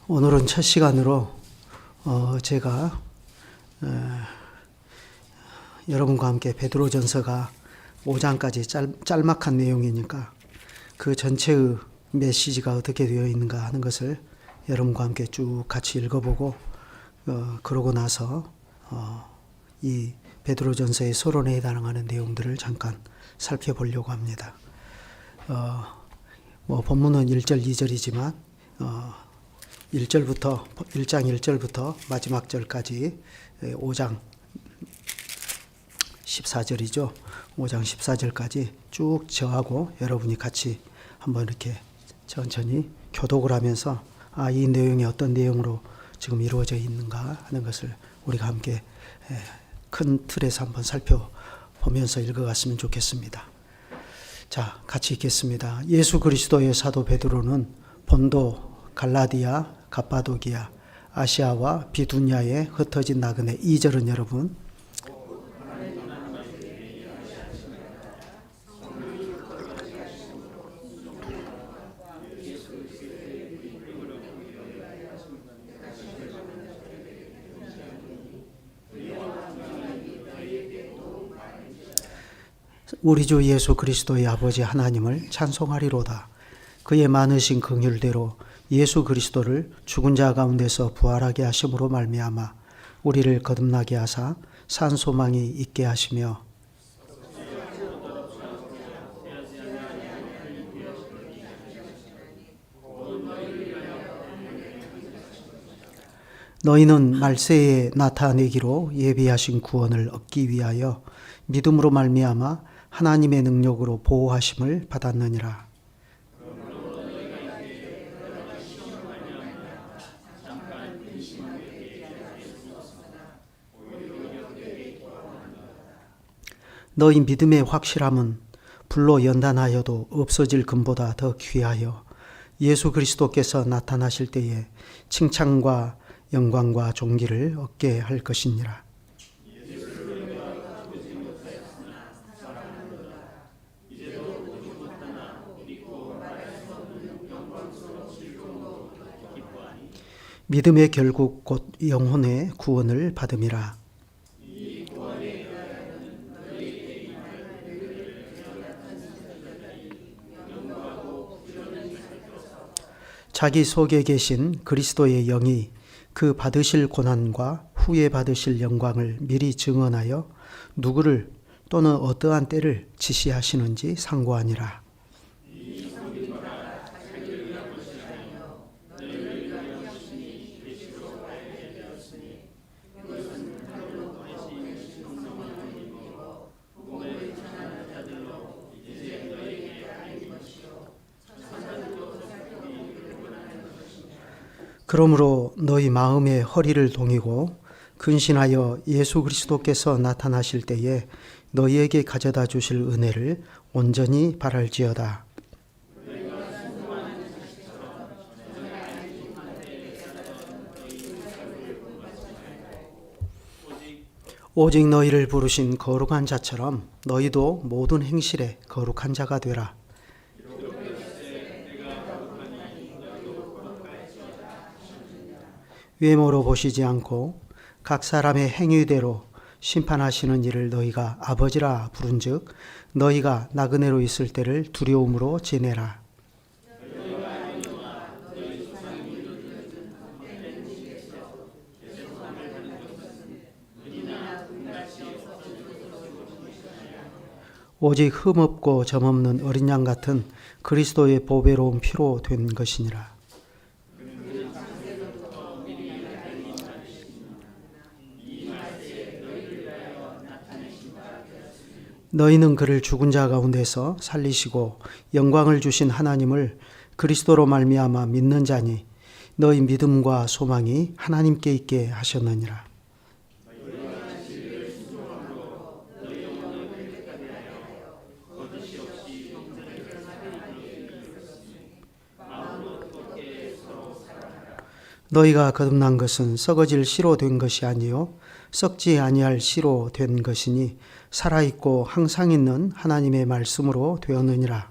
오늘은 첫 시간으로 제가 여러분과 함께 베드로전서가 5장까지 짤막한 내용이니까 그 전체의 메시지가 어떻게 되어 있는가 하는 것을 여러분과 함께 쭉 같이 읽어보고 그러고 나서 이 베드로전서의 서론에 해당하는 내용들을 잠깐 살펴보려고 합니다. 본문은 1절, 2절이지만 1장 1절부터 마지막 절까지 5장 14절이죠. 5장 14절까지 쭉 저하고 여러분이 같이 한번 이렇게 천천히 교독을 하면서 이 내용이 어떤 내용으로 지금 이루어져 있는가 하는 것을 우리가 함께 큰 틀에서 한번 살펴보면서 읽어갔으면 좋겠습니다. 자, 같이 읽겠습니다. 예수 그리스도의 사도 베드로는 본도, 갈라디아, 갑바도기아, 아시아와 비두냐에 흩어진 나그네. 2절은 여러분 우리 주 예수 그리스도의 아버지 하나님을 찬송하리로다. 그의 많으신 긍휼대로 예수 그리스도를 죽은 자 가운데서 부활하게 하심으로 말미암아 우리를 거듭나게 하사 산 소망이 있게 하시며 너희는 말세에 나타내기로 예비하신 구원을 얻기 위하여 믿음으로 말미암아 하나님의 능력으로 보호하심을 받았느니라. 너희 믿음의 확실함은 불로 연단하여도 없어질 금보다 더 귀하여 예수 그리스도께서 나타나실 때에 칭찬과 영광과 존귀를 얻게 할 것이니라. 믿음의 결국 곧 영혼의 구원을 받음이라. 자기 속에 계신 그리스도의 영이 그 받으실 고난과 후에 받으실 영광을 미리 증언하여 누구를 또는 어떠한 때를 지시하시는지 상고하니라. 그러므로 너희 마음의 허리를 동이고 근신하여 예수 그리스도께서 나타나실 때에 너희에게 가져다 주실 은혜를 온전히 바랄지어다. 오직 너희를 부르신 거룩한 자처럼 너희도 모든 행실에 거룩한 자가 되라. 외모로 보시지 않고 각 사람의 행위대로 심판하시는 이를 너희가 아버지라 부른즉 너희가 나그네로 있을 때를 두려움으로 지내라. 오직 흠없고 점없는 어린 양 같은 그리스도의 보배로운 피로 된 것이니라. 너희는 그를 죽은 자 가운데서 살리시고 영광을 주신 하나님을 그리스도로 말미암아 믿는 자니 너희 믿음과 소망이 하나님께 있게 하셨느니라. 너희가 거듭난 것은 썩어질 씨로 된 것이 아니요 썩지 아니할 씨로 된 것이니 살아있고 항상 있는 하나님의 말씀으로 되었느니라.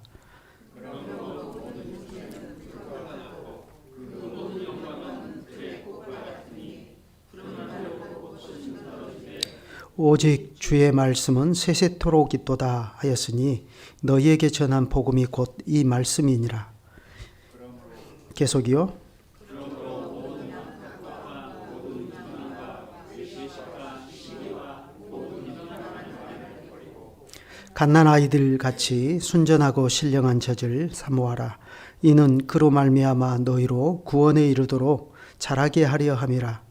오직 주의 말씀은 세세토록 있도다 하였으니 너희에게 전한 복음이 곧 이 말씀이니라. 계속이요. 갓난아이들 같이 순전하고 신령한 젖을 사모하라. 이는 그로 말미암아 너희로 구원에 이르도록 자라게 하려 함이라.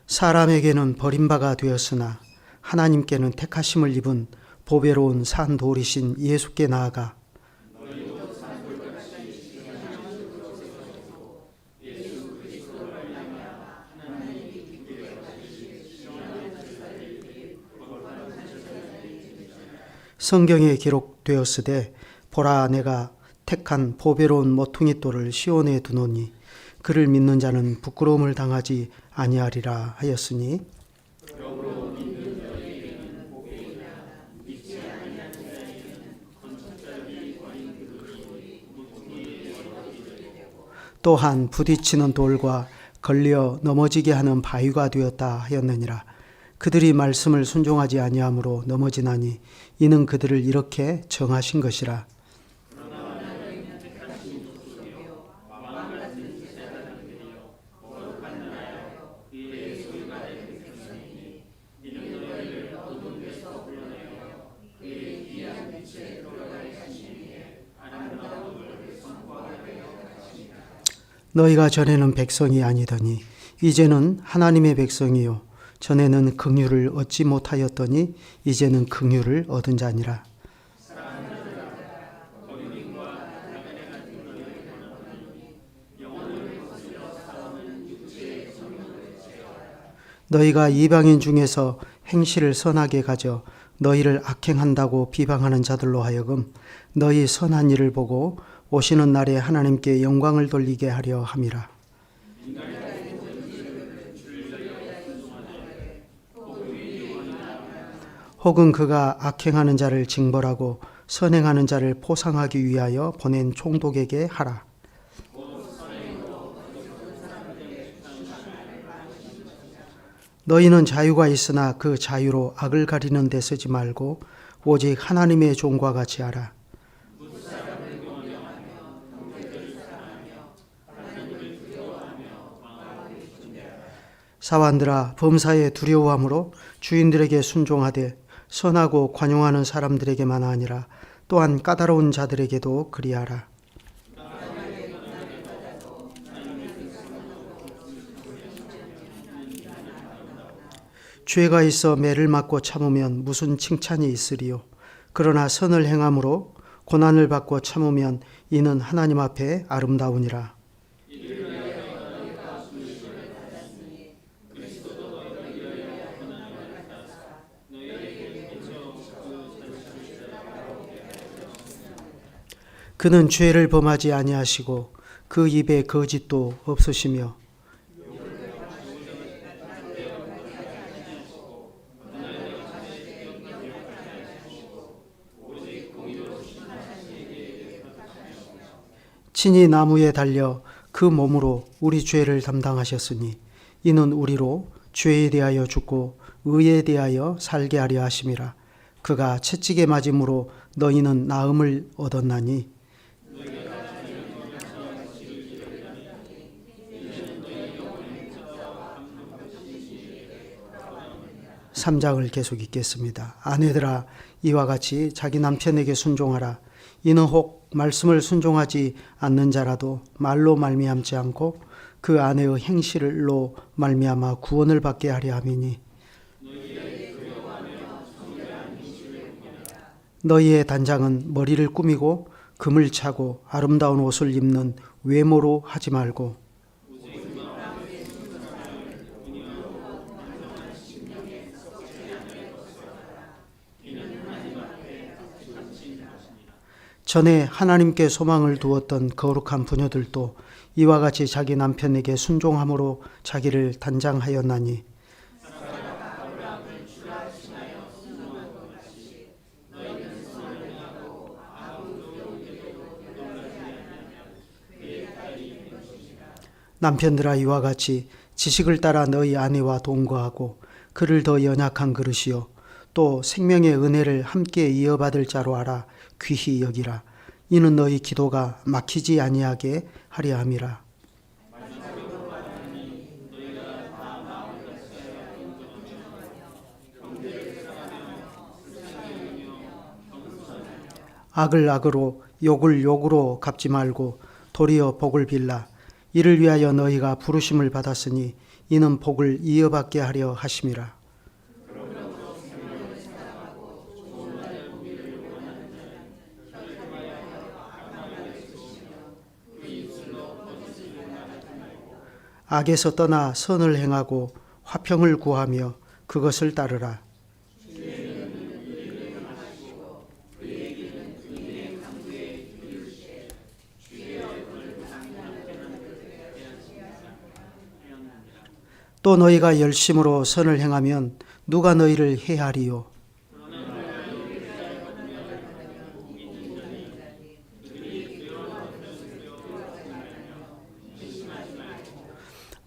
사람에게는 버림바가 되었으나 하나님께는 택하심을 입은 보배로운 산 돌이신 예수께 나아가 성경에 기록되었으되 보라 내가 택한 보배로운 모퉁이 돌을 시온에 두노니 그를 믿는 자는 부끄러움을 당하지 아니하리라 하였으니 또한 부딪히는 돌과 걸려 넘어지게 하는 바위가 되었다 하였느니라. 그들이 말씀을 순종하지 아니함으로 넘어지나니 이는 그들을 이렇게 정하신 것이라. 너희가 전에는 백성이 아니더니 이제는 하나님의 백성이요 전에는 긍휼을 얻지 못하였더니 이제는 긍휼을 얻은 자니라. 너희가 이방인 중에서 행실을 선하게 가져 너희를 악행한다고 비방하는 자들로 하여금 너희 선한 일을 보고 오시는 날에 하나님께 영광을 돌리게 하려 함이라. 혹은 그가 악행하는 자를 징벌하고 선행하는 자를 포상하기 위하여 보낸 총독에게 하라. 너희는 자유가 있으나 그 자유로 악을 가리는 데 쓰지 말고 오직 하나님의 종과 같이 하라. 사환들아 범사에 두려워함으로 주인들에게 순종하되 선하고 관용하는 사람들에게만 아니라 또한 까다로운 자들에게도 그리하라. 죄가 있어 매를 맞고 참으면 무슨 칭찬이 있으리요. 그러나 선을 행함으로 고난을 받고 참으면 이는 하나님 앞에 아름다우니라. 그는 죄를 범하지 아니하시고 그 입에 거짓도 없으시며 친히 나무에 달려 그 몸으로 우리 죄를 담당하셨으니 이는 우리로 죄에 대하여 죽고 의에 대하여 살게 하려 하심이라. 그가 채찍에 맞음으로 너희는 나음을 얻었나니 3장을 계속 읽겠습니다. 아내들아 이와 같이 자기 남편에게 순종하라. 이는 혹 말씀을 순종하지 않는 자라도 말로 말미암지 않고 그 아내의 행실로 말미암아 구원을 받게 하려 함이니 너희의 단장은 머리를 꾸미고 금을 차고 아름다운 옷을 입는 외모로 하지 말고 전에 하나님께 소망을 두었던 거룩한 부녀들도 이와 같이 자기 남편에게 순종함으로 자기를 단장하였나니 남편들아 이와 같이 지식을 따라 너희 아내와 동거하고 그를 더 연약한 그릇이요 또 생명의 은혜를 함께 이어받을 자로 알아 귀히 여기라. 이는 너희 기도가 막히지 아니하게 하려 함이라. 악을 악으로 욕을 욕으로 갚지 말고 도리어 복을 빌라. 이를 위하여 너희가 부르심을 받았으니 이는 복을 이어받게 하려 하심이라. 악에서 떠나 선을 행하고 화평을 구하며 그것을 따르라. 또 너희가 열심으로 선을 행하면 누가 너희를 해하리요.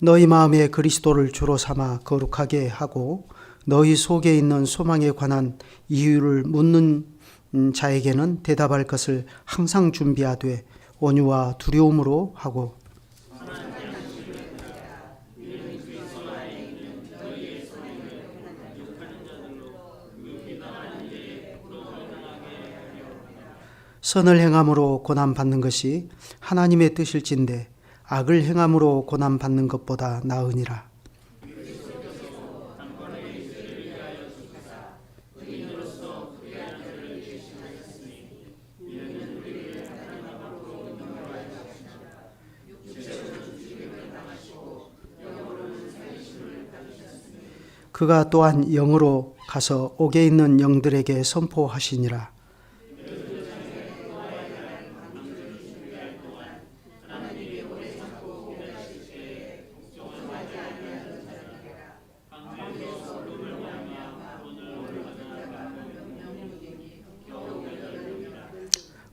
너희 마음에 그리스도를 주로 삼아 거룩하게 하고 너희 속에 있는 소망에 관한 이유를 묻는 자에게는 대답할 것을 항상 준비하되 온유와 두려움으로 하고 선을 행함으로 고난 받는 것이 하나님의 뜻일진데 악을 행함으로 고난 받는 것보다 나으니라. 그가 또한 영으로 가서 옥에 있는 영들에게 선포하시니라.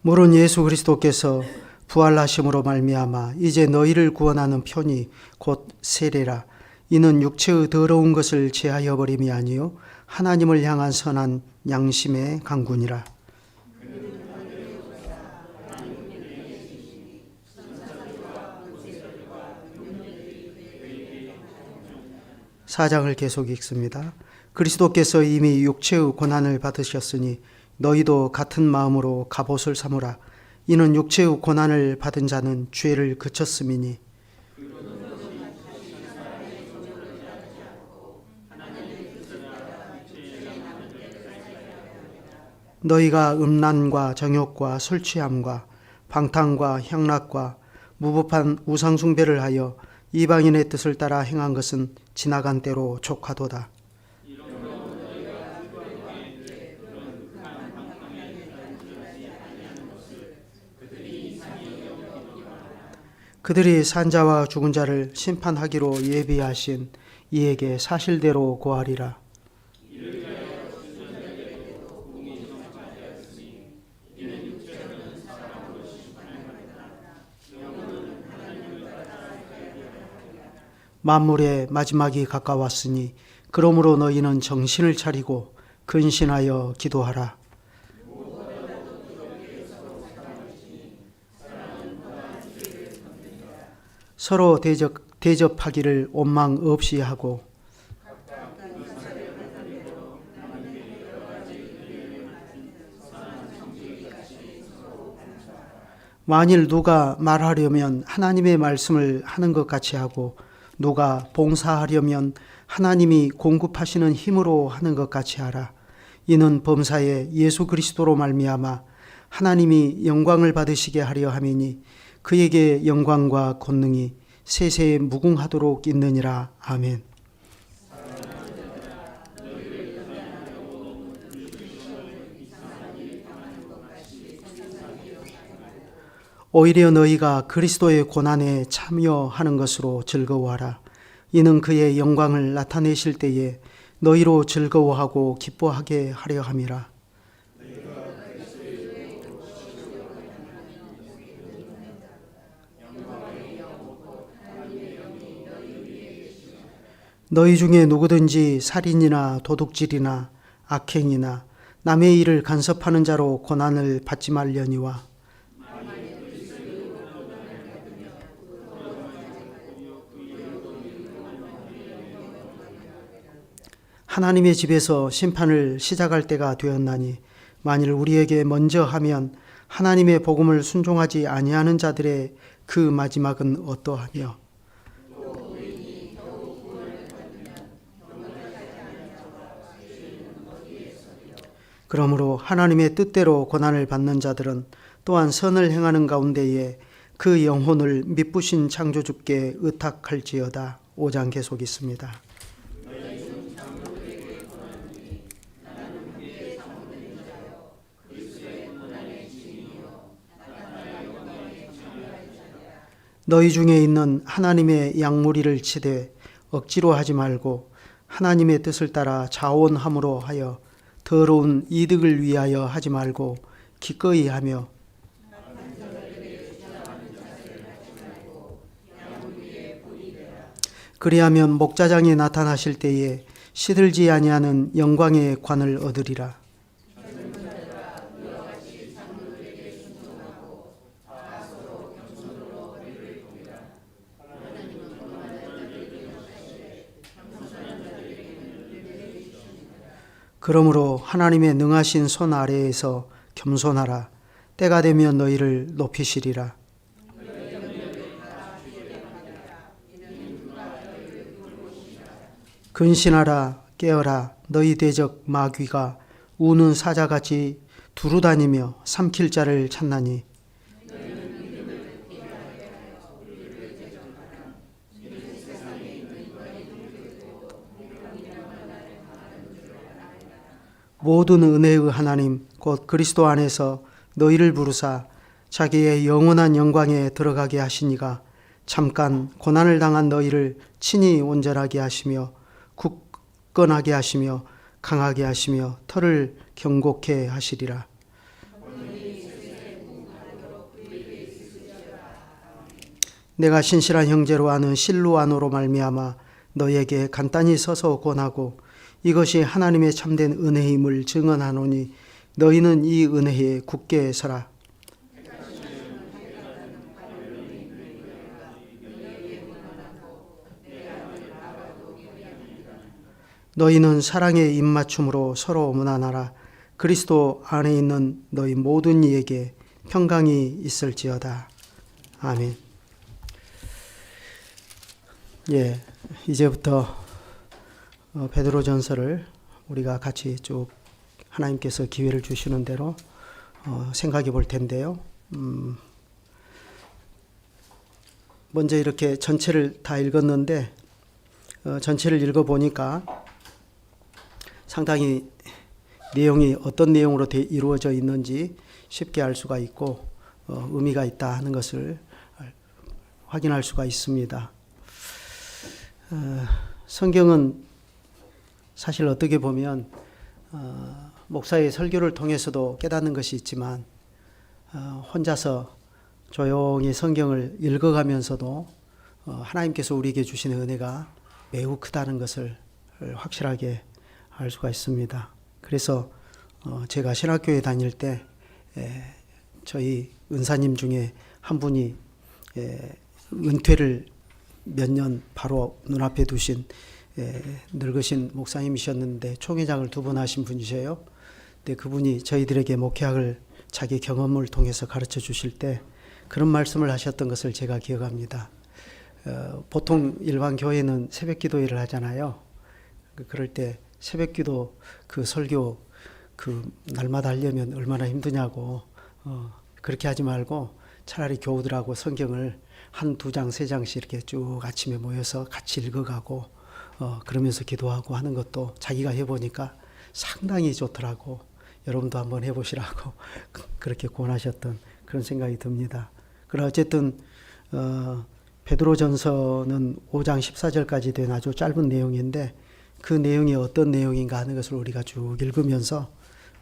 물은 예수 그리스도께서 부활하심으로 말미암아 이제 너희를 구원하는 편이 곧 세례라. 이는 육체의 더러운 것을 제하여 버림이 아니요 하나님을 향한 선한 양심의 강군이라. 사장을 계속 읽습니다. 그리스도께서 이미 육체의 고난을 받으셨으니 너희도 같은 마음으로 갑옷을 삼으라. 이는 육체의 고난을 받은 자는 죄를 그쳤음이니 너희가 음란과 정욕과 술 취함과 방탕과 향락과 무법한 우상숭배를 하여 이방인의 뜻을 따라 행한 것은 지나간 때로 족하도다. 그들이 산자와 죽은 자를 심판하기로 예비하신 이에게 사실대로 고하리라. 만물의 마지막이 가까웠으니 그러므로 너희는 정신을 차리고 근신하여 기도하라. 서로 대접하기를 원망 없이 하고 만일 누가 말하려면 하나님의 말씀을 하는 것 같이 하고 누가 봉사하려면 하나님이 공급하시는 힘으로 하는 것 같이 하라. 이는 범사에 예수 그리스도로 말미암아 하나님이 영광을 받으시게 하려 함이니 그에게 영광과 권능이 세세에 무궁하도록 있느니라. 아멘. 오히려 너희가 그리스도의 고난에 참여하는 것으로 즐거워하라. 이는 그의 영광을 나타내실 때에 너희로 즐거워하고 기뻐하게 하려 함이라. 너희 중에 누구든지 살인이나 도둑질이나 악행이나 남의 일을 간섭하는 자로 고난을 받지 말려니와 하나님의 집에서 심판을 시작할 때가 되었나니 만일 우리에게 먼저 하면 하나님의 복음을 순종하지 아니하는 자들의 그 마지막은 어떠하며 그러므로 하나님의 뜻대로 고난을 받는 자들은 또한 선을 행하는 가운데에 그 영혼을 미쁘신 창조주께 의탁할지어다. 5장 계속 있습니다. 너희 중에 있는 하나님의 양무리를 치되 억지로 하지 말고 하나님의 뜻을 따라 자원함으로 하여 더러운 이득을 위하여 하지 말고 기꺼이 하며 그리하면 목자장이 나타나실 때에 시들지 아니하는 영광의 관을 얻으리라. 그러므로 하나님의 능하신 손 아래에서 겸손하라. 때가 되면 너희를 높이시리라. 근신하라 깨어라. 너희 대적 마귀가 우는 사자같이 두루다니며 삼킬 자를 찾나니 모든 은혜의 하나님 곧 그리스도 안에서 너희를 부르사 자기의 영원한 영광에 들어가게 하시니가 잠깐 고난을 당한 너희를 친히 온전하게 하시며 굳건하게 하시며 강하게 하시며 털을 경곡해 하시리라. 내가 신실한 형제로 아는 실루아노로 말미암아 너희에게 간단히 서서 권하고 이것이 하나님의 참된 은혜임을 증언하노니 너희는 이 은혜에 굳게 서라. 너희는 사랑의 입맞춤으로 서로 문안하라. 그리스도 안에 있는 너희 모든 이에게 평강이 있을지어다. 아멘. 예, 이제부터 베드로전서를 우리가 같이 쭉 하나님께서 기회를 주시는 대로 생각해 볼 텐데요. 먼저 이렇게 전체를 다 읽었는데 전체를 읽어보니까 상당히 내용이 어떤 내용으로 이루어져 있는지 쉽게 알 수가 있고 의미가 있다 하는 것을 확인할 수가 있습니다. 성경은 사실 어떻게 보면 목사의 설교를 통해서도 깨닫는 것이 있지만 혼자서 조용히 성경을 읽어가면서도 하나님께서 우리에게 주시는 은혜가 매우 크다는 것을 확실하게 알 수가 있습니다. 그래서 제가 신학교에 다닐 때 저희 은사님 중에 한 분이 은퇴를 몇 년 바로 눈앞에 두신 늙으신 목사님이셨는데 총회장을 2번 하신 분이세요. 근데 그분이 저희들에게 목회학을 자기 경험을 통해서 가르쳐 주실 때 그런 말씀을 하셨던 것을 제가 기억합니다. 보통 일반 교회는 새벽 기도회를 하잖아요. 그럴 때 새벽 기도 그 설교 그 날마다 하려면 얼마나 힘드냐고 그렇게 하지 말고 차라리 교우들하고 성경을 한 2장, 3장씩 이렇게 쭉 아침에 모여서 같이 읽어가고 그러면서 기도하고 하는 것도 자기가 해보니까 상당히 좋더라고. 여러분도 한번 해보시라고 그렇게 권하셨던 그런 생각이 듭니다. 그러나 어쨌든 베드로전서는 5장 14절까지 된 아주 짧은 내용인데 그 내용이 어떤 내용인가 하는 것을 우리가 쭉 읽으면서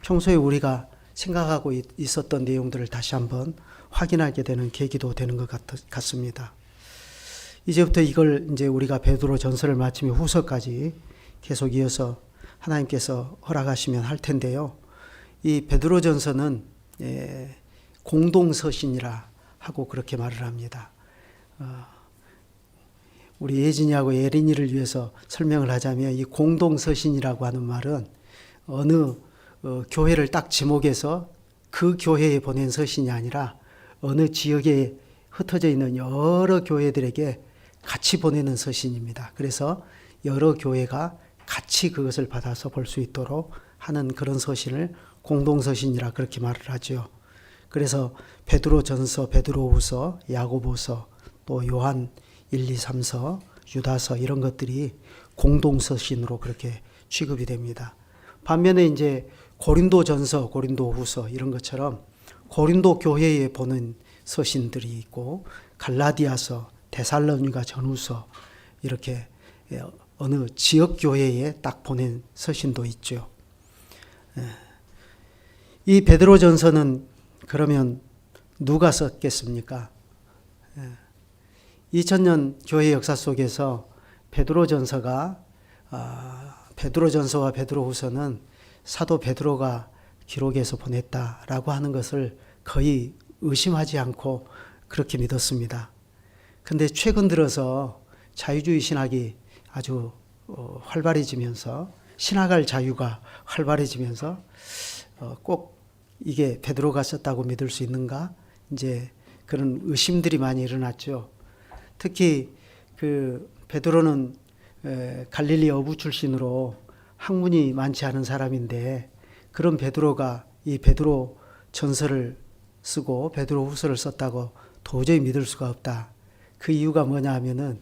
평소에 우리가 생각하고 있었던 내용들을 다시 한번 확인하게 되는 계기도 되는 것 같습니다. 이제부터 이걸 이제 우리가 베드로 전서를 마치며 후서까지 계속 이어서 하나님께서 허락하시면 할 텐데요. 이 베드로 전서는 공동서신이라 하고 그렇게 말을 합니다. 우리 예진이하고 예린이를 위해서 설명을 하자면 이 공동서신이라고 하는 말은 어느 교회를 딱 지목해서 그 교회에 보낸 서신이 아니라 어느 지역에 흩어져 있는 여러 교회들에게 같이 보내는 서신입니다. 그래서 여러 교회가 같이 그것을 받아서 볼 수 있도록 하는 그런 서신을 공동서신이라 그렇게 말을 하죠. 그래서 베드로 전서, 베드로 후서, 야고보서, 또 요한 1, 2, 3서, 유다서 이런 것들이 공동서신으로 그렇게 취급이 됩니다. 반면에 이제 고린도 전서, 고린도 후서 이런 것처럼 고린도 교회에 보는 서신들이 있고 갈라디아서, 데살로니가 전후서 이렇게 어느 지역 교회에 딱 보낸 서신도 있죠. 이 베드로 전서는 그러면 누가 썼겠습니까? 2000년 교회 역사 속에서 베드로 전서와 베드로 후서는 사도 베드로가 기록해서 보냈다라고 하는 것을 거의 의심하지 않고 그렇게 믿었습니다. 근데 최근 들어서 자유주의 신학이 아주 활발해지면서 신학할 자유가 활발해지면서 꼭 이게 베드로가 썼다고 믿을 수 있는가? 이제 그런 의심들이 많이 일어났죠. 특히 그 베드로는 갈릴리 어부 출신으로 학문이 많지 않은 사람인데 그런 베드로가 이 베드로 전서를 쓰고 베드로 후서를 썼다고 도저히 믿을 수가 없다. 그 이유가 뭐냐 하면은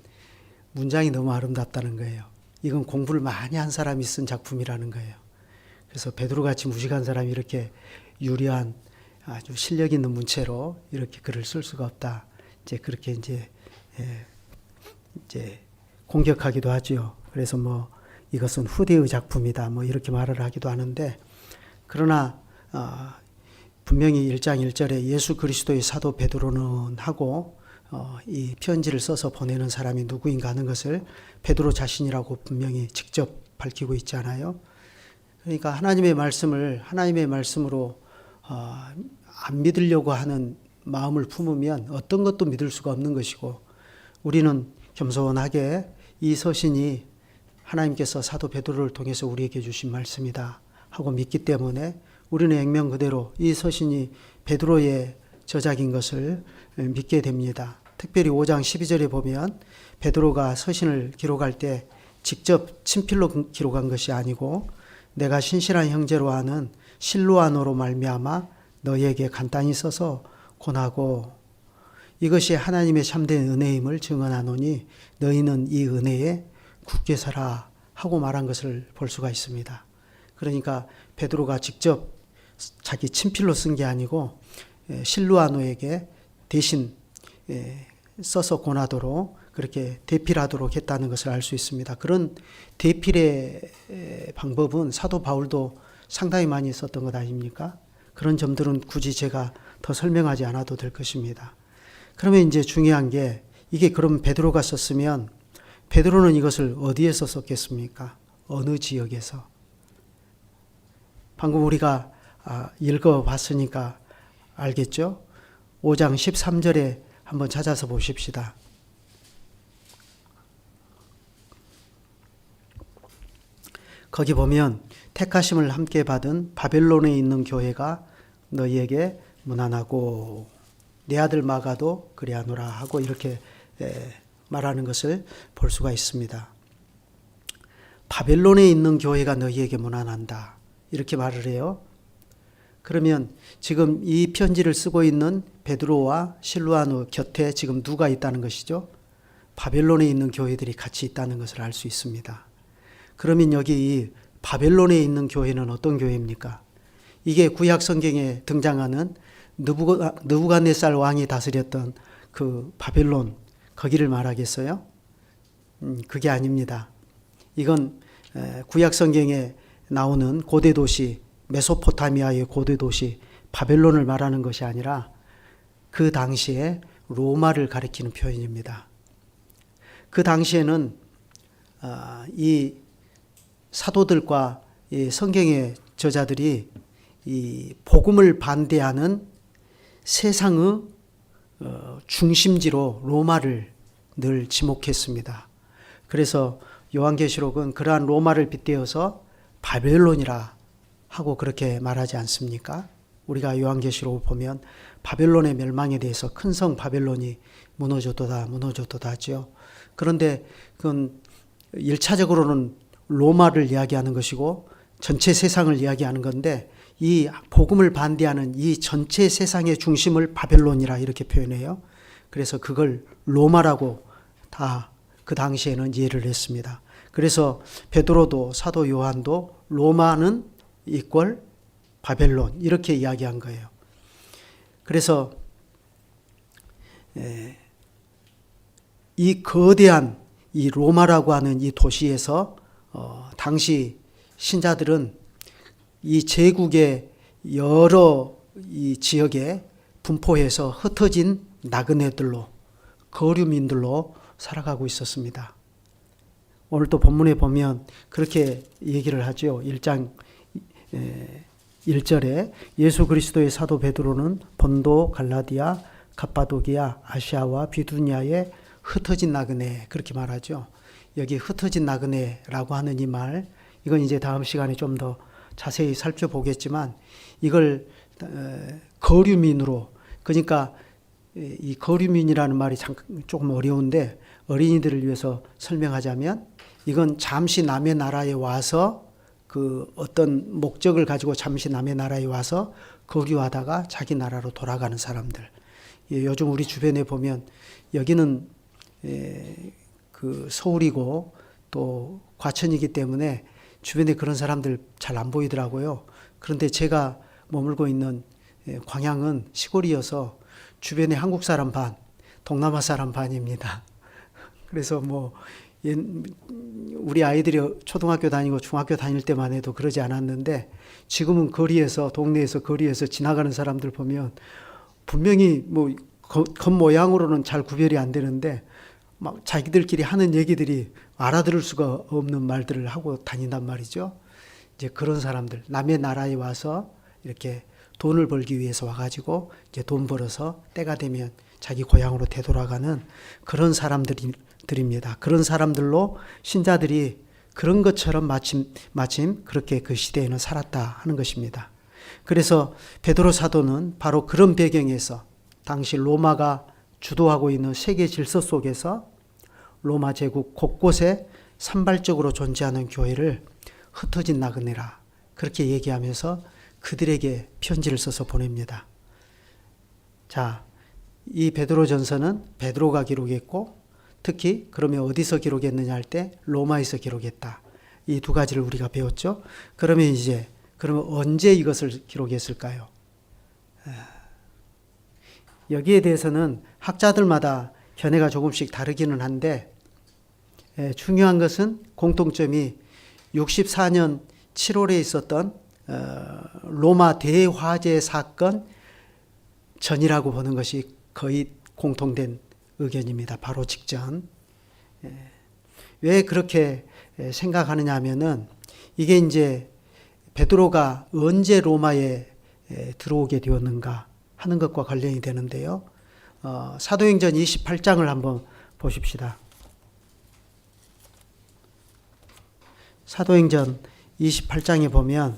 문장이 너무 아름답다는 거예요. 이건 공부를 많이 한 사람이 쓴 작품이라는 거예요. 그래서 베드로같이 무식한 사람이 이렇게 유려한 아주 실력 있는 문체로 이렇게 글을 쓸 수가 없다. 이제 그렇게 이제 공격하기도 하죠. 그래서 뭐 이것은 후대의 작품이다. 뭐 이렇게 말을 하기도 하는데 그러나 분명히 1장 1절에 예수 그리스도의 사도 베드로는 하고 이 편지를 써서 보내는 사람이 누구인가 하는 것을 베드로 자신이라고 분명히 직접 밝히고 있잖아요. 그러니까 하나님의 말씀을 하나님의 말씀으로 안 믿으려고 하는 마음을 품으면 어떤 것도 믿을 수가 없는 것이고 우리는 겸손하게 이 서신이 하나님께서 사도 베드로를 통해서 우리에게 주신 말씀이다 하고 믿기 때문에 우리는 액면 그대로 이 서신이 베드로의 저작인 것을 믿게 됩니다. 특별히 5장 12절에 보면 베드로가 서신을 기록할 때 직접 친필로 기록한 것이 아니고 내가 신실한 형제로 아는 실로아노로 말미암아 너희에게 간단히 써서 권하고 이것이 하나님의 참된 은혜임을 증언하노니 너희는 이 은혜에 굳게 살아 하고 말한 것을 볼 수가 있습니다. 그러니까 베드로가 직접 자기 친필로 쓴 게 아니고 실루아노에게 대신 써서 권하도록 그렇게 대필하도록 했다는 것을 알 수 있습니다. 그런 대필의 방법은 사도 바울도 상당히 많이 썼던 것 아닙니까? 그런 점들은 굳이 제가 더 설명하지 않아도 될 것입니다. 그러면 이제 중요한 게 이게 그럼 베드로가 썼으면 베드로는 이것을 어디에서 썼겠습니까? 어느 지역에서? 방금 우리가 읽어봤으니까 알겠죠? 5장 13절에 한번 찾아서 보십시다. 거기 보면 택하심을 함께 받은 바벨론에 있는 교회가 너희에게 문안하고 내 아들 마가도 그리하노라 하고 이렇게 말하는 것을 볼 수가 있습니다. 바벨론에 있는 교회가 너희에게 문안한다 이렇게 말을 해요. 그러면 지금 이 편지를 쓰고 있는 베드로와 실루아노 곁에 지금 누가 있다는 것이죠? 바벨론에 있는 교회들이 같이 있다는 것을 알 수 있습니다. 그러면 여기 이 바벨론에 있는 교회는 어떤 교회입니까? 이게 구약 성경에 등장하는 느부갓네살 왕이 다스렸던 그 바벨론 거기를 말하겠어요? 그게 아닙니다. 이건 구약 성경에 나오는 고대 도시 메소포타미아의 고대 도시 바벨론을 말하는 것이 아니라 그 당시에 로마를 가리키는 표현입니다. 그 당시에는 이 사도들과 이 성경의 저자들이 이 복음을 반대하는 세상의 중심지로 로마를 늘 지목했습니다. 그래서 요한계시록은 그러한 로마를 빗대어서 바벨론이라 하고 그렇게 말하지 않습니까? 우리가 요한계시록을 보면 바벨론의 멸망에 대해서 큰 성 바벨론이 무너졌도다 하죠. 그런데 그건 1차적으로는 로마를 이야기하는 것이고 전체 세상을 이야기하는 건데, 이 복음을 반대하는 이 전체 세상의 중심을 바벨론이라 이렇게 표현해요. 그래서 그걸 로마라고 다 그 당시에는 이해를 했습니다. 그래서 베드로도 사도 요한도 로마는 이퀄 바벨론 이렇게 이야기한 거예요. 그래서 이 거대한 이 로마라고 하는 이 도시에서 당시 신자들은 이 제국의 여러 이 지역에 분포해서 흩어진 나그네들로, 거류민들로 살아가고 있었습니다. 오늘 또 본문에 보면 그렇게 얘기를 하죠. 1장 1절에 예수 그리스도의 사도 베드로는 본도, 갈라디아, 갑바도기아, 아시아와 비두니아에 흩어진 나그네, 그렇게 말하죠. 여기 흩어진 나그네라고 하는 이 말, 이건 이제 다음 시간에 좀 더 자세히 살펴보겠지만, 이걸 거류민으로, 그러니까 이 거류민이라는 말이 조금 어려운데 어린이들을 위해서 설명하자면, 이건 잠시 남의 나라에 와서 그 어떤 목적을 가지고 잠시 남의 나라에 와서 거류하다가 자기 나라로 돌아가는 사람들. 요즘 우리 주변에 보면 여기는 그 서울이고 또 과천이기 때문에 주변에 그런 사람들 잘 안 보이더라고요. 그런데 제가 머물고 있는 광양은 시골이어서 주변에 한국 사람 반, 동남아 사람 반입니다. 그래서 뭐 우리 아이들이 초등학교 다니고 중학교 다닐 때만 해도 그러지 않았는데, 지금은 거리에서, 동네에서 거리에서 지나가는 사람들 보면 분명히 뭐 겉모양으로는 잘 구별이 안 되는데 막 자기들끼리 하는 얘기들이 알아들을 수가 없는 말들을 하고 다닌단 말이죠. 이제 그런 사람들, 남의 나라에 와서 이렇게 돈을 벌기 위해서 와가지고 이제 돈 벌어서 때가 되면 자기 고향으로 되돌아가는 그런 사람들입니다. 그런 사람들로 신자들이 그런 것처럼 마침 그렇게 그 시대에는 살았다 하는 것입니다. 그래서 베드로 사도는 바로 그런 배경에서 당시 로마가 주도하고 있는 세계 질서 속에서 로마 제국 곳곳에 산발적으로 존재하는 교회를 흩어진 나그네라 그렇게 얘기하면서 그들에게 편지를 써서 보냅니다. 자, 이 베드로전서는 베드로가 기록했고, 특히 그러면 어디서 기록했느냐 할 때 로마에서 기록했다. 이 두 가지를 우리가 배웠죠. 그러면 언제 이것을 기록했을까요? 여기에 대해서는 학자들마다 견해가 조금씩 다르기는 한데, 중요한 것은 공통점이 64년 7월에 있었던 로마 대화재 사건 전이라고 보는 것이 거의 공통된 의견입니다. 바로 직전. 왜 그렇게 생각하느냐 하면은, 이게 이제 베드로가 언제 로마에 들어오게 되었는가 하는 것과 관련이 되는데요. 사도행전 28장을 한번 보십시다. 사도행전 28장에 보면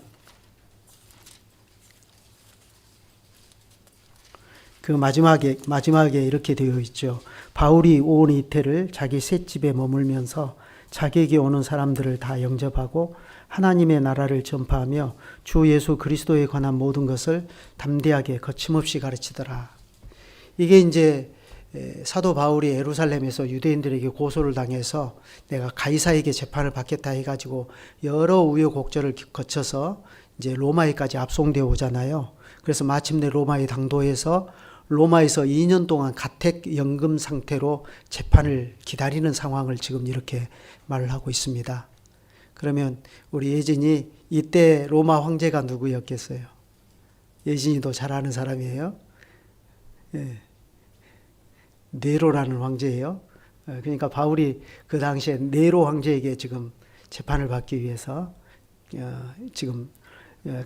그 마지막에 이렇게 되어 있죠. 바울이 온 이태를 자기 셋집에 머물면서 자기에게 오는 사람들을 다 영접하고 하나님의 나라를 전파하며 주 예수 그리스도에 관한 모든 것을 담대하게 거침없이 가르치더라. 이게 이제 사도 바울이 예루살렘에서 유대인들에게 고소를 당해서 내가 가이사에게 재판을 받겠다 해가지고 여러 우여곡절을 거쳐서 이제 로마에까지 압송되어 오잖아요. 그래서 마침내 로마에 당도해서 로마에서 2년 동안 가택연금 상태로 재판을 기다리는 상황을 지금 이렇게 말을 하고 있습니다. 그러면 우리 예진이 이때 로마 황제가 누구였겠어요? 예진이도 잘 아는 사람이에요. 네로라는 황제예요. 그러니까 바울이 그 당시에 네로 황제에게 지금 재판을 받기 위해서 지금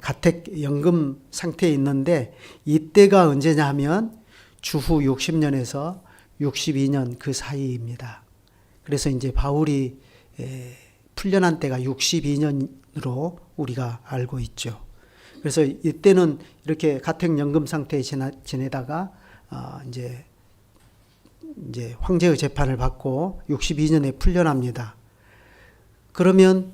가택 연금 상태에 있는데, 이때가 언제냐 하면 주후 60년에서 62년 그 사이입니다. 그래서 이제 바울이 풀려난 때가 62년으로 우리가 알고 있죠. 그래서 이때는 이렇게 가택연금 상태에 지내다가 이제 황제의 재판을 받고 62년에 풀려납니다. 그러면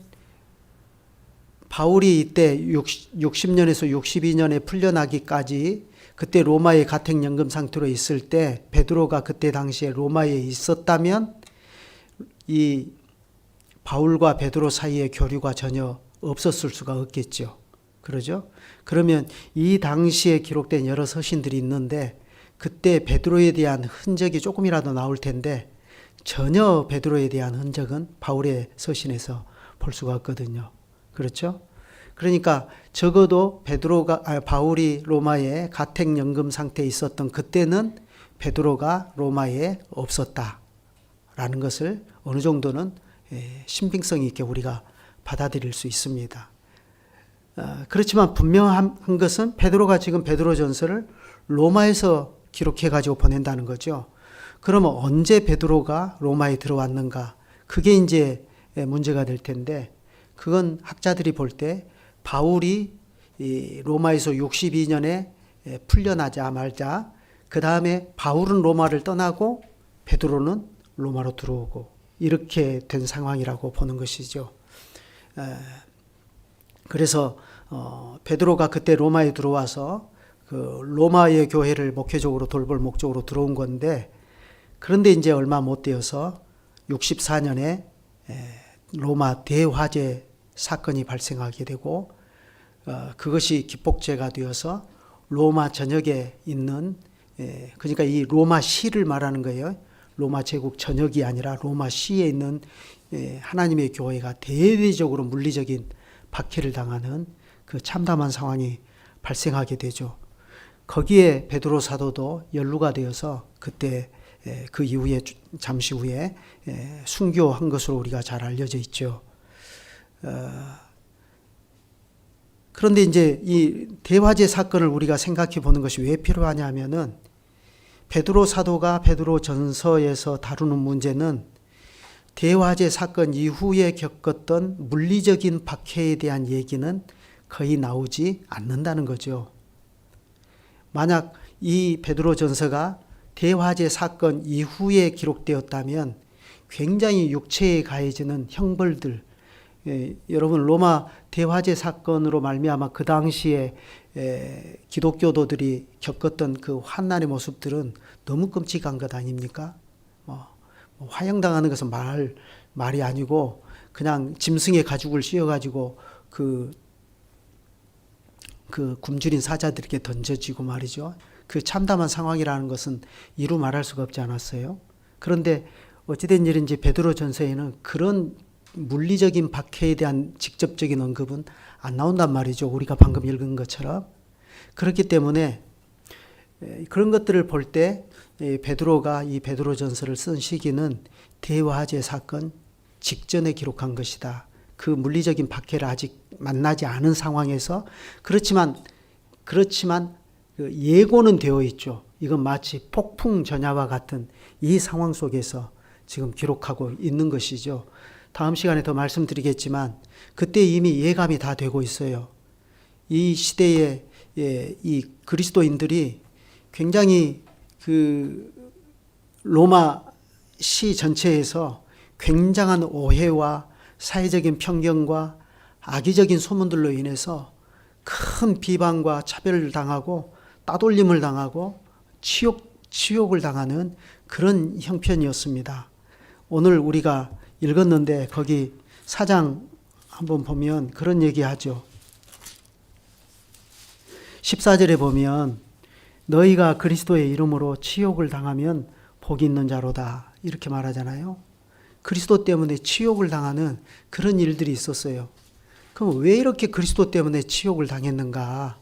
바울이 이때 60년에서 62년에 풀려나기까지 그때 로마의 가택연금 상태로 있을 때 베드로가 그때 당시에 로마에 있었다면 이 바울과 베드로 사이의 교류가 전혀 없었을 수가 없겠죠. 그러죠? 그러면 이 당시에 기록된 여러 서신들이 있는데 그때 베드로에 대한 흔적이 조금이라도 나올 텐데 전혀 베드로에 대한 흔적은 바울의 서신에서 볼 수가 없거든요. 그렇죠? 그러니까 적어도 바울이 로마에 가택연금 상태에 있었던 그때는 베드로가 로마에 없었다라는 것을 어느 정도는 신빙성 있게 우리가 받아들일 수 있습니다. 그렇지만 분명한 것은 베드로가 지금 베드로전서를 로마에서 기록해가지고 보낸다는 거죠. 그러면 언제 베드로가 로마에 들어왔는가? 그게 이제 문제가 될 텐데, 그건 학자들이 볼 때 바울이 로마에서 62년에 풀려나자마자 그 다음에 바울은 로마를 떠나고 베드로는 로마로 들어오고 이렇게 된 상황이라고 보는 것이죠. 그래서 베드로가 그때 로마에 들어와서 그 로마의 교회를 목회적으로 돌볼 목적으로 들어온 건데, 그런데 이제 얼마 못 되어서 64년에 로마 대화재 사건이 발생하게 되고 그것이 기폭제가 되어서 로마 전역에 있는, 그러니까 이 로마시를 말하는 거예요. 로마 제국 전역이 아니라 로마시에 있는 하나님의 교회가 대대적으로 물리적인 박해를 당하는 그 참담한 상황이 발생하게 되죠. 거기에 베드로 사도도 연루가 되어서 그때 그 이후에 잠시 후에 순교한 것으로 우리가 잘 알려져 있죠. 그런데 이제 이 대화재 사건을 우리가 생각해 보는 것이 왜 필요하냐 하면은 베드로 사도가 베드로 전서에서 다루는 문제는 대화재 사건 이후에 겪었던 물리적인 박해에 대한 얘기는 거의 나오지 않는다는 거죠. 만약 이 베드로 전서가 대화재 사건 이후에 기록되었다면 굉장히 육체에 가해지는 형벌들, 여러분 로마 대화재 사건으로 말미암아 그 당시에 기독교도들이 겪었던 그 환난의 모습들은 너무 끔찍한 것 아닙니까? 화형당하는 것은 말이 아니고 그냥 짐승의 가죽을 씌워가지고 그 굶주린 사자들에게 던져지고 말이죠. 그 참담한 상황이라는 것은 이루 말할 수가 없지 않았어요. 그런데 어찌된 일인지 베드로 전서에는 그런 물리적인 박해에 대한 직접적인 언급은 안 나온단 말이죠. 우리가 방금 읽은 것처럼. 그렇기 때문에 그런 것들을 볼 때 베드로가 이 베드로 전서를 쓴 시기는 대화재 사건 직전에 기록한 것이다. 그 물리적인 박해를 아직 만나지 않은 상황에서 그렇지만 예고는 되어 있죠. 이건 마치 폭풍 전야와 같은 이 상황 속에서 지금 기록하고 있는 것이죠. 다음 시간에 더 말씀드리겠지만 그때 이미 예감이 다 되고 있어요. 이 시대에 이 그리스도인들이 굉장히 그 로마 시 전체에서 굉장한 오해와 사회적인 편견과 악의적인 소문들로 인해서 큰 비방과 차별을 당하고 따돌림을 당하고 치욕을 당하는 그런 형편이었습니다. 오늘 우리가 읽었는데 거기 4장 한번 보면 그런 얘기하죠. 14절에 보면 너희가 그리스도의 이름으로 치욕을 당하면 복이 있는 자로다 이렇게 말하잖아요. 그리스도 때문에 치욕을 당하는 그런 일들이 있었어요. 그럼 왜 이렇게 그리스도 때문에 치욕을 당했는가?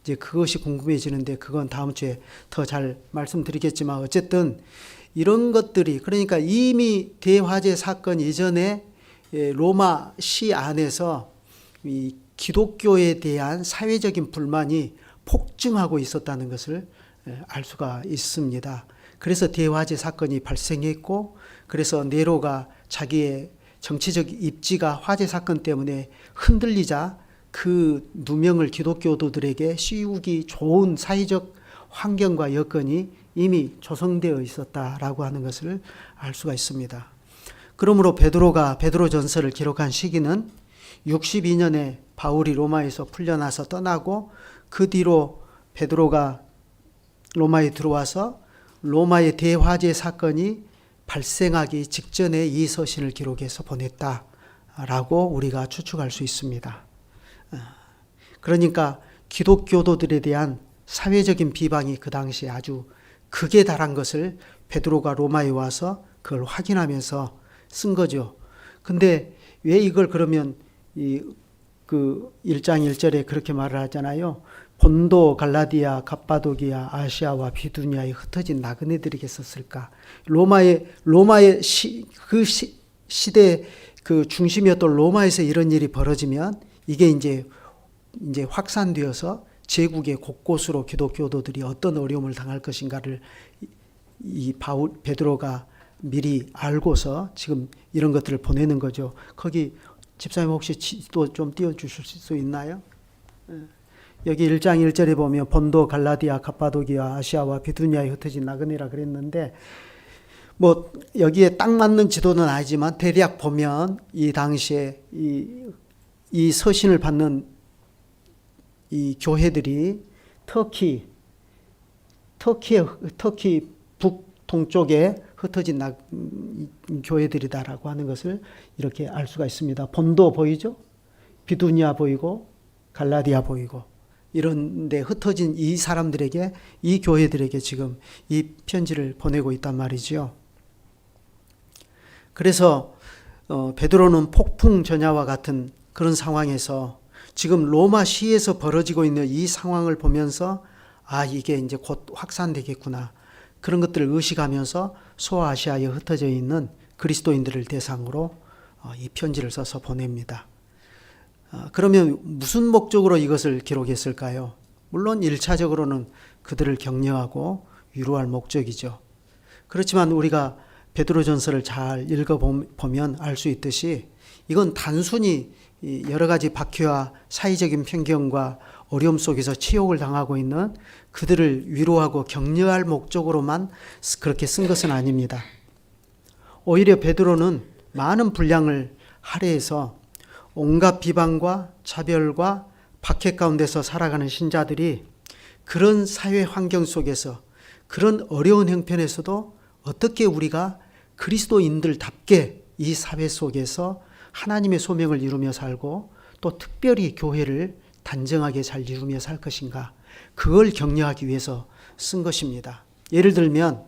이제 그것이 궁금해지는데 그건 다음 주에 더 잘 말씀드리겠지만 어쨌든 이런 것들이 그러니까 이미 대화재 사건 이전에 로마 시 안에서 이 기독교에 대한 사회적인 불만이 폭증하고 있었다는 것을 알 수가 있습니다. 그래서 대화재 사건이 발생했고 그래서 네로가 자기의 정치적 입지가 화재 사건 때문에 흔들리자 그 누명을 기독교도들에게 씌우기 좋은 사회적 환경과 여건이 이미 조성되어 있었다라고 하는 것을 알 수가 있습니다. 그러므로 베드로가 베드로전서를 기록한 시기는 62년에 바울이 로마에서 풀려나서 떠나고 그 뒤로 베드로가 로마에 들어와서 로마의 대화재 사건이 발생하기 직전에 이 서신을 기록해서 보냈다라고 우리가 추측할 수 있습니다. 그러니까 기독교도들에 대한 사회적인 비방이 그 당시에 아주 극에 달한 것을 베드로가 로마에 와서 그걸 확인하면서 쓴 거죠. 근데 왜 이걸 그러면 그 1장 1절에 그렇게 말을 하잖아요. 본도, 갈라디아, 갑바도기아, 아시아와 비두니아에 흩어진 나그네들에게 썼을까? 로마의 시대 그 중심이었던 로마에서 이런 일이 벌어지면 이게 이제 확산되어서 제국의 곳곳으로 기독교도들이 어떤 어려움을 당할 것인가를 이 베드로가 미리 알고서 지금 이런 것들을 보내는 거죠. 거기 집사님 혹시 지도 좀 띄워주실 수 있나요? 여기 1장 1절에 보면 본도, 갈라디아, 갑바도기아, 아시아와 비두니아에 흩어진 나그네라 그랬는데 뭐 여기에 딱 맞는 지도는 아니지만 대략 보면 이 당시에 이 서신을 받는 이 교회들이 터키 북동쪽에 흩어진 교회들이다라고 하는 것을 이렇게 알 수가 있습니다. 본도 보이죠? 비두니아 보이고 갈라디아 보이고 이런 데 흩어진 이 사람들에게 이 교회들에게 지금 이 편지를 보내고 있단 말이죠. 그래서 베드로는 폭풍 전야와 같은 그런 상황에서 지금 로마 시에서 벌어지고 있는 이 상황을 보면서 이게 이제 곧 확산되겠구나. 그런 것들을 의식하면서 소아시아에 흩어져 있는 그리스도인들을 대상으로 이 편지를 써서 보냅니다. 그러면 무슨 목적으로 이것을 기록했을까요? 물론 1차적으로는 그들을 격려하고 위로할 목적이죠. 그렇지만 우리가 베드로전서를 잘 읽어보면 알 수 있듯이 이건 단순히 여러 가지 박해와 사회적인 편견과 어려움 속에서 치욕을 당하고 있는 그들을 위로하고 격려할 목적으로만 그렇게 쓴 것은 아닙니다. 오히려 베드로는 많은 분량을 할애해서 온갖 비방과 차별과 박해 가운데서 살아가는 신자들이 그런 사회 환경 속에서 그런 어려운 형편에서도 어떻게 우리가 그리스도인들답게 이 사회 속에서 하나님의 소명을 이루며 살고 또 특별히 교회를 단정하게 잘 이루며 살 것인가, 그걸 격려하기 위해서 쓴 것입니다. 예를 들면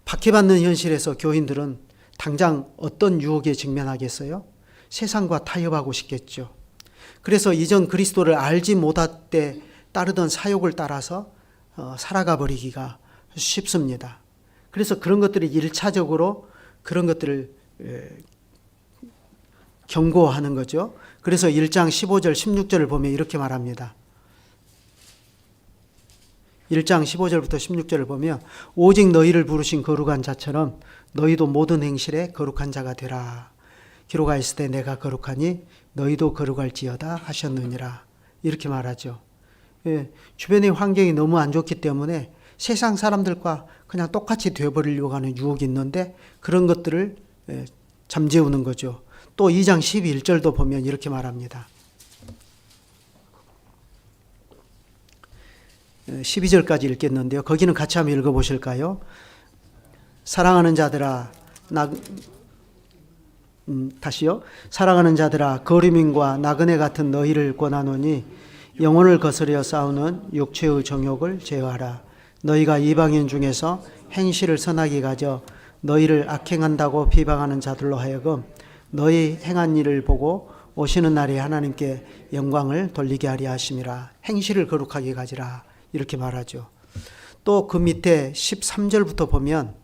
박해받는 현실에서 교인들은 당장 어떤 유혹에 직면하겠어요? 세상과 타협하고 싶겠죠. 그래서 이전 그리스도를 알지 못할 때 따르던 사욕을 따라서 살아가 버리기가 쉽습니다. 그래서 그런 것들이 1차적으로 그런 것들을 경고하는 거죠. 그래서 1장 15절 16절을 보면 이렇게 말합니다. 1장 15절부터 16절을 보면 오직 너희를 부르신 거룩한 자처럼 너희도 모든 행실에 거룩한 자가 되라. 기록하였을 때 내가 거룩하니 너희도 거룩할지어다 하셨느니라. 이렇게 말하죠. 주변의 환경이 너무 안 좋기 때문에 세상 사람들과 그냥 똑같이 되어버리려고 하는 유혹이 있는데 그런 것들을 잠재우는 거죠. 또 2장 11절도 보면 이렇게 말합니다. 12절까지 읽겠는데요. 거기는 같이 한번 읽어보실까요? 사랑하는 자들아, 다시요. 사랑하는 자들아, 거류민과 나그네 같은 너희를 권하노니 영혼을 거스려 싸우는 육체의 정욕을 제어하라. 너희가 이방인 중에서 행실을 선하게 가져 너희를 악행한다고 비방하는 자들로 하여금 너희 행한 일을 보고 오시는 날에 하나님께 영광을 돌리게 하려 하심이라. 행실을 거룩하게 가지라. 이렇게 말하죠. 또 그 밑에 13절부터 보면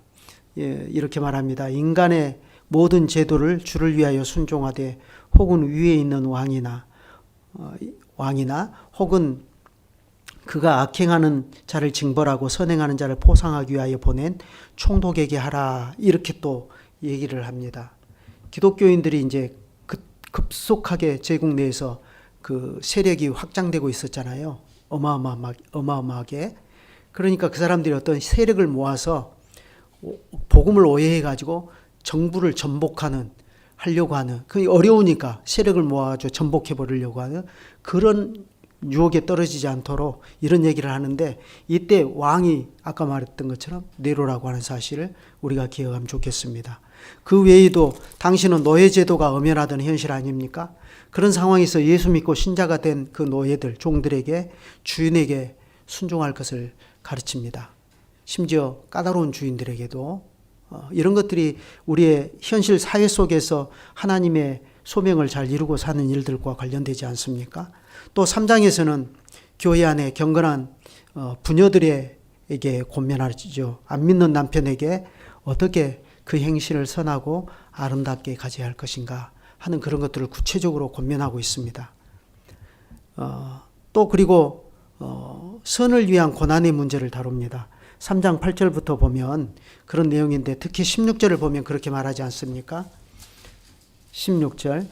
이렇게 말합니다. 인간의 모든 제도를 주를 위하여 순종하되 혹은 위에 있는 왕이나 혹은 그가 악행하는 자를 징벌하고 선행하는 자를 포상하기 위하여 보낸 총독에게 하라. 이렇게 또 얘기를 합니다. 기독교인들이 이제 급속하게 제국 내에서 그 세력이 확장되고 있었잖아요. 어마어마하게. 그러니까 그 사람들이 어떤 세력을 모아서 복음을 오해해가지고 정부를 하려고 하는, 그 어려우니까 세력을 모아가지고 전복해버리려고 하는 그런 유혹에 떨어지지 않도록 이런 얘기를 하는데, 이때 왕이 아까 말했던 것처럼 네로라고 하는 사실을 우리가 기억하면 좋겠습니다. 그 외에도 당시는 노예제도가 엄연하던 현실 아닙니까? 그런 상황에서 예수 믿고 신자가 된 그 노예들, 종들에게 주인에게 순종할 것을 가르칩니다. 심지어 까다로운 주인들에게도 이런 것들이 우리의 현실 사회 속에서 하나님의 소명을 잘 이루고 사는 일들과 관련되지 않습니까? 또 3장에서는 교회 안에 경건한 부녀들에게 권면하죠. 안 믿는 남편에게 어떻게 그 행실을 선하고 아름답게 가져야 할 것인가 하는 그런 것들을 구체적으로 권면하고 있습니다. 또 그리고 선을 위한 고난의 문제를 다룹니다. 3장 8절부터 보면 그런 내용인데, 특히 16절을 보면 그렇게 말하지 않습니까? 16절,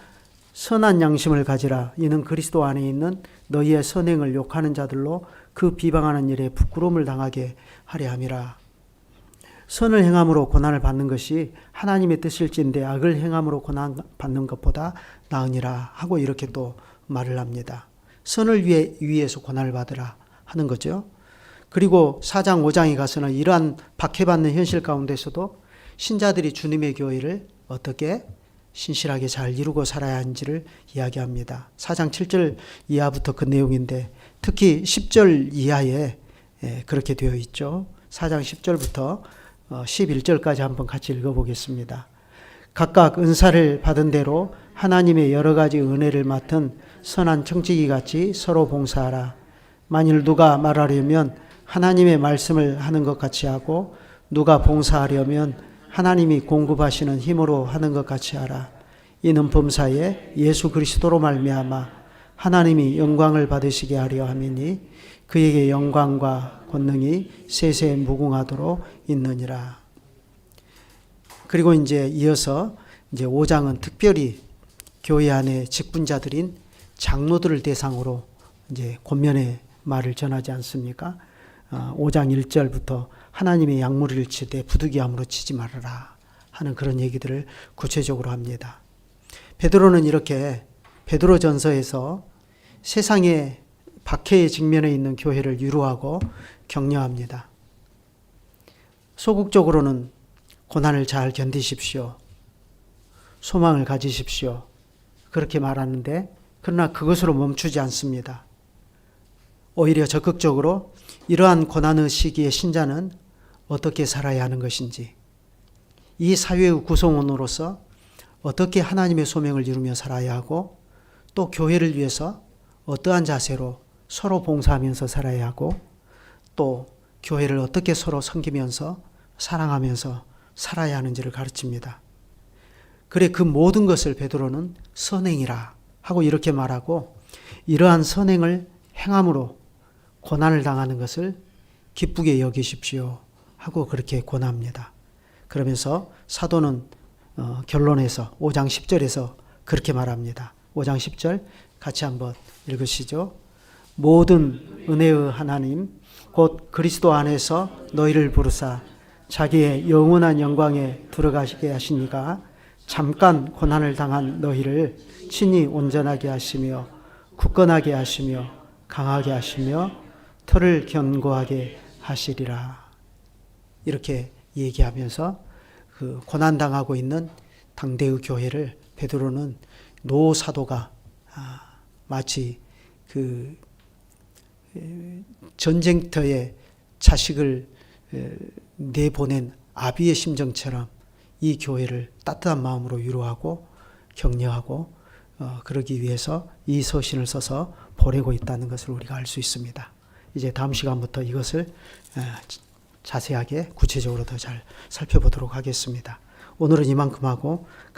선한 양심을 가지라. 이는 그리스도 안에 있는 너희의 선행을 욕하는 자들로 그 비방하는 일에 부끄러움을 당하게 하려 함이라. 선을 행함으로 고난을 받는 것이 하나님의 뜻일진데 악을 행함으로 고난 받는 것보다 나으니라 하고 이렇게 또 말을 합니다. 선을 위해서 고난을 받으라 하는 거죠. 그리고 4장 5장에 가서는 이러한 박해받는 현실 가운데서도 신자들이 주님의 교회를 어떻게 신실하게 잘 이루고 살아야 하는지를 이야기합니다. 4장 7절 이하부터 그 내용인데, 특히 10절 이하에 그렇게 되어 있죠. 4장 10절부터 11절까지 한번 같이 읽어보겠습니다. 각각 은사를 받은 대로 하나님의 여러 가지 은혜를 맡은 선한 청지기 같이 서로 봉사하라. 만일 누가 말하려면 하나님의 말씀을 하는 것 같이 하고, 누가 봉사하려면 하나님이 공급하시는 힘으로 하는 것 같이 하라. 이는 범사에 예수 그리스도로 말미암아 하나님이 영광을 받으시게 하려 함이니 그에게 영광과 권능이 세세 무궁하도록 있느니라. 그리고 이제 이어서 이제 5장은 특별히 교회 안에 직분자들인 장로들을 대상으로 이제 권면의 말을 전하지 않습니까? 5장 1절부터 하나님의 양무리를 치되 부득이함으로 치지 말아라 하는 그런 얘기들을 구체적으로 합니다. 베드로는 이렇게 베드로전서에서 세상의 박해의 직면에 있는 교회를 위로하고 격려합니다. 소극적으로는 고난을 잘 견디십시오. 소망을 가지십시오. 그렇게 말하는데, 그러나 그것으로 멈추지 않습니다. 오히려 적극적으로 이러한 고난의 시기에 신자는 어떻게 살아야 하는 것인지, 이 사회의 구성원으로서 어떻게 하나님의 소명을 이루며 살아야 하고, 또 교회를 위해서 어떠한 자세로 서로 봉사하면서 살아야 하고, 또 교회를 어떻게 서로 섬기면서 사랑하면서 살아야 하는지를 가르칩니다. 그래, 그 모든 것을 베드로는 선행이라 하고 이렇게 말하고, 이러한 선행을 행함으로 고난을 당하는 것을 기쁘게 여기십시오 하고 그렇게 권합니다. 그러면서 사도는 결론에서 5장 10절에서 그렇게 말합니다. 5장 10절 같이 한번 읽으시죠. 모든 은혜의 하나님 곧 그리스도 안에서 너희를 부르사 자기의 영원한 영광에 들어가시게 하시니가 잠깐 고난을 당한 너희를 친히 온전하게 하시며 굳건하게 하시며 강하게 하시며 터를 견고하게 하시리라. 이렇게 얘기하면서 그 고난당하고 있는 당대의 교회를 베드로는 노사도가 마치 그 전쟁터에 자식을 내보낸 아비의 심정처럼 이 교회를 따뜻한 마음으로 위로하고 격려하고 그러기 위해서 이 서신을 써서 보내고 있다는 것을 우리가 알 수 있습니다. 이제 다음 시간부터 이것을 자세하게 구체적으로 더 잘 살펴보도록 하겠습니다. 오늘은 이만큼 하고